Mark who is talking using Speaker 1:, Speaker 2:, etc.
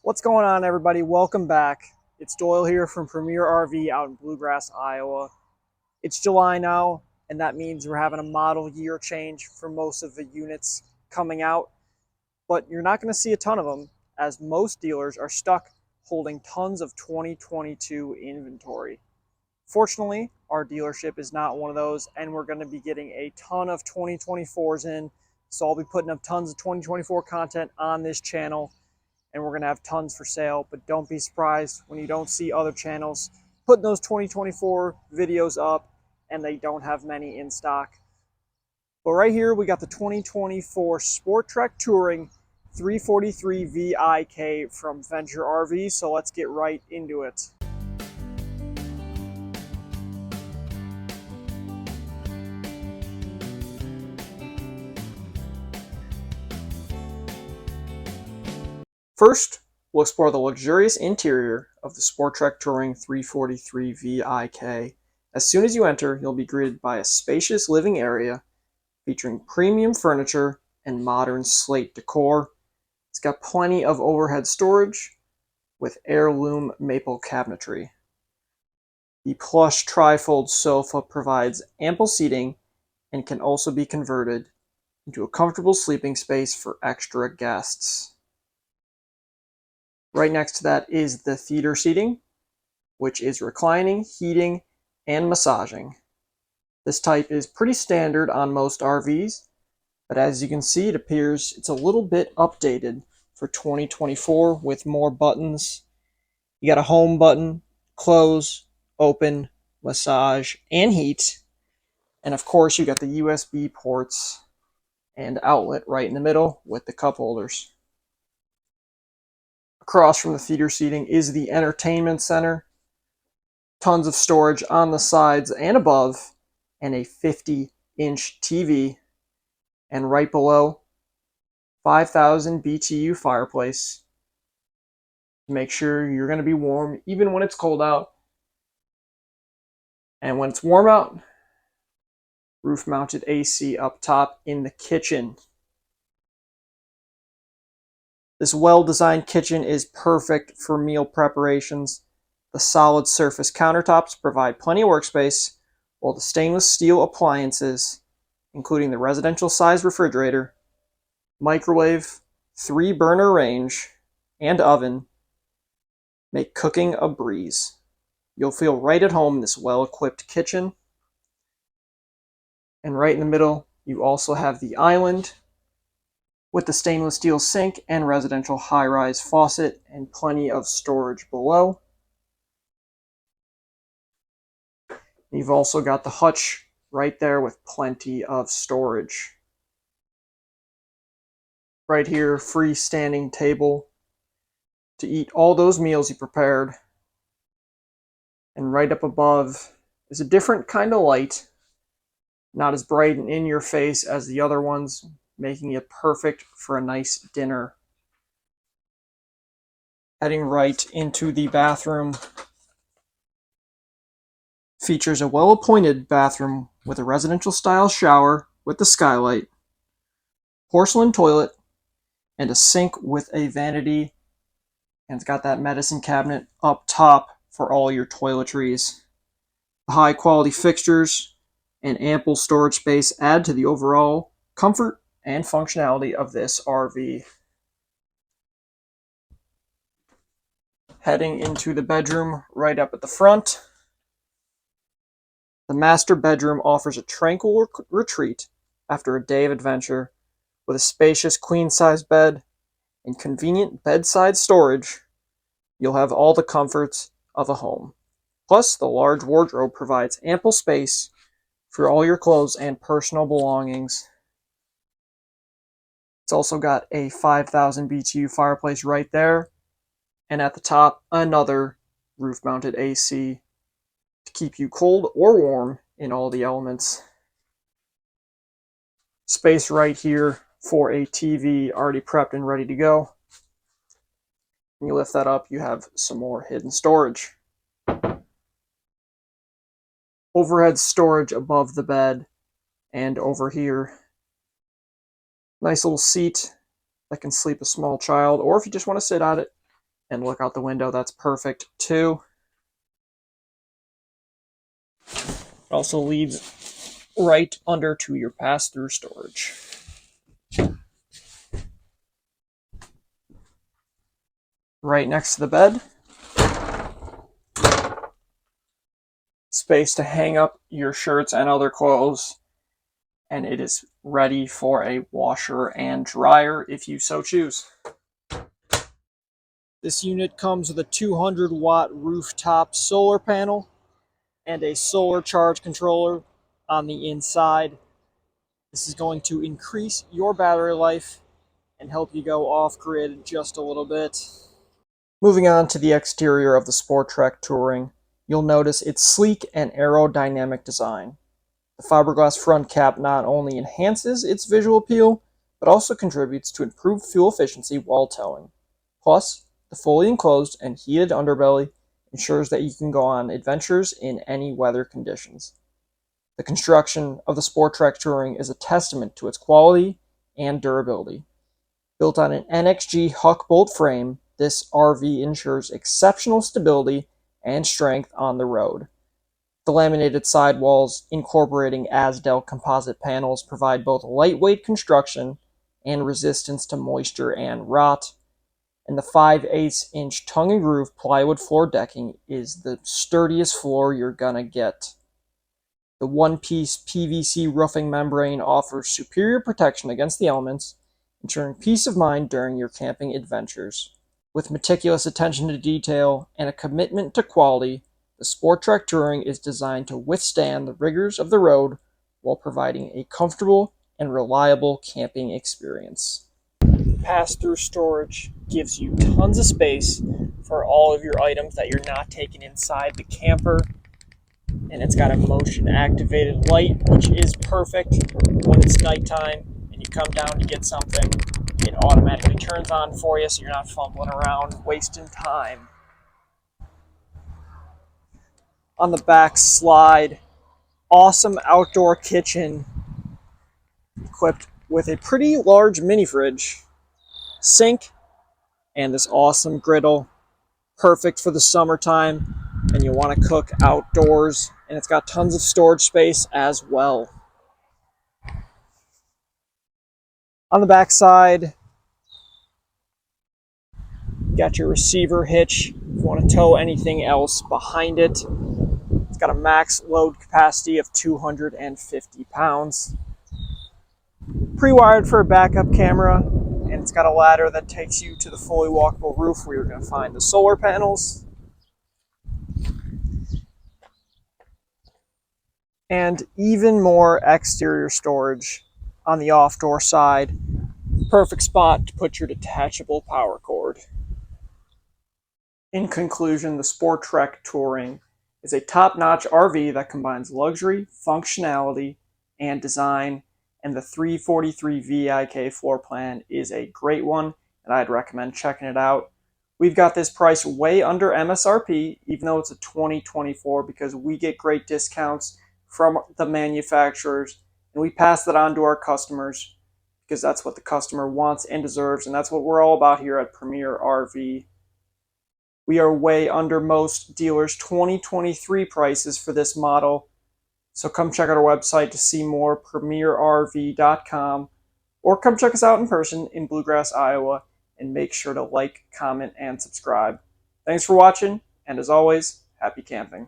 Speaker 1: What's going on, everybody? Welcome back. It's Doyle here from Premier RV out in Bluegrass, Iowa. It's July now, and that means we're having a model year change for most of the units coming out, but you're not going to see a ton of them as most dealers are stuck holding tons of 2022 inventory. Fortunately, our dealership is not one of those, and we're going to be getting a ton of 2024s in, so I'll be putting up tons of 2024 content on this channel, and we're going to have tons for sale. But don't be surprised when you don't see other channels putting those 2024 videos up and they don't have many in stock. But right here we got the 2024 Sporttrek Touring 343 VIK from Venture RV, so let's get right into it. First, we'll explore the luxurious interior of the Sporttrek Touring 343 VIK. As soon as you enter, you'll be greeted by a spacious living area featuring premium furniture and modern slate decor. It's got plenty of overhead storage with heirloom maple cabinetry. The plush trifold sofa provides ample seating and can also be converted into a comfortable sleeping space for extra guests. Right next to that is the theater seating, which is reclining, heating, and massaging. This type is pretty standard on most RVs, but as you can see, it appears it's a little bit updated for 2024 with more buttons. You got a home button, close, open, massage, and heat. And of course, you got the USB ports and outlet right in the middle with the cup holders. Across from the theater seating is the entertainment center. Tons of storage on the sides and above, and a 50-inch TV. And right below, 5,000 BTU fireplace to make sure you're going to be warm even when it's cold out. And when it's warm out, roof-mounted AC up top in the kitchen. This well-designed kitchen is perfect for meal preparations. The solid surface countertops provide plenty of workspace, while the stainless steel appliances, including the residential size refrigerator, microwave, 3-burner range, and oven, make cooking a breeze. You'll feel right at home in this well-equipped kitchen. And right in the middle, you also have the island with the stainless steel sink and residential high-rise faucet and plenty of storage below. You've also got the hutch right there with plenty of storage. Right here, freestanding table to eat all those meals you prepared. And right up above is a different kind of light, not as bright and in your face as the other ones, making it perfect for a nice dinner. Heading right into the bathroom, features a well-appointed bathroom with a residential style shower with the skylight, porcelain toilet, and a sink with a vanity, and it's got that medicine cabinet up top for all your toiletries. The high quality fixtures and ample storage space add to the overall comfort and functionality of this RV. Heading into the bedroom right up at the front. The master bedroom offers a tranquil retreat after a day of adventure. With a spacious queen-size bed and convenient bedside storage, you'll have all the comforts of a home. Plus, the large wardrobe provides ample space for all your clothes and personal belongings. It's also got a 5,000 BTU fireplace right there, and at the top, another roof-mounted AC to keep you cold or warm in all the elements. Space right here for a TV already prepped and ready to go. When you lift that up, you have some more hidden storage. Overhead storage above the bed and over here. Nice little seat that can sleep a small child, or if you just want to sit at it, And look out the window, that's perfect too. It also leads right under to your pass-through storage. Right next to the bed, space to hang up your shirts and other clothes, and it is ready for a washer and dryer if you so choose. This unit comes with a 200-watt rooftop solar panel and a solar charge controller on the inside. This is going to increase your battery life and help you go off-grid just a little bit. Moving on to the exterior of the Sporttrek Touring, you'll notice its sleek and aerodynamic design. The fiberglass front cap not only enhances its visual appeal, but also contributes to improved fuel efficiency while towing. Plus, the fully enclosed and heated underbelly ensures that you can go on adventures in any weather conditions. The construction of the Sporttrek Touring is a testament to its quality and durability. Built on an NXG Huck bolt frame, this RV ensures exceptional stability and strength on the road. The laminated sidewalls incorporating Asdel composite panels provide both lightweight construction and resistance to moisture and rot. And the 5/8-inch tongue and groove plywood floor decking is the sturdiest floor you're gonna get. The one-piece PVC roofing membrane offers superior protection against the elements, ensuring peace of mind during your camping adventures. With meticulous attention to detail and a commitment to quality, the Sporttrek Touring is designed to withstand the rigors of the road while providing a comfortable and reliable camping experience. Pass-through storage gives you tons of space for all of your items that you're not taking inside the camper. And it's got a motion-activated light, which is perfect when it's nighttime and you come down to get something. It automatically turns on for you so you're not fumbling around, wasting time. On the back slide, awesome outdoor kitchen equipped with a pretty large mini fridge, sink, and this awesome griddle. Perfect for the summertime and you want to cook outdoors, and it's got tons of storage space as well. On the back side, you got your receiver hitch if you want to tow anything else behind it. It's got a max load capacity of 250 pounds. Pre-wired for a backup camera, and it's got a ladder that takes you to the fully walkable roof where you're going to find the solar panels. And even more exterior storage on the off-door side. Perfect spot to put your detachable power cord. In conclusion, the Sporttrek Touring is a top-notch RV that combines luxury, functionality, and design, and the 343 VIK floor plan is a great one, and I'd recommend checking it out. We've got this price way under MSRP, even though it's a 2024, because we get great discounts from the manufacturers, and we pass that on to our customers because that's what the customer wants and deserves, and that's what we're all about here at Premier RV. We are way under most dealers' 2023 prices for this model, so come check out our website to see more, premierrv.com, or come check us out in person in Bluegrass, Iowa, and make sure to like, comment, and subscribe. Thanks for watching, and as always, happy camping.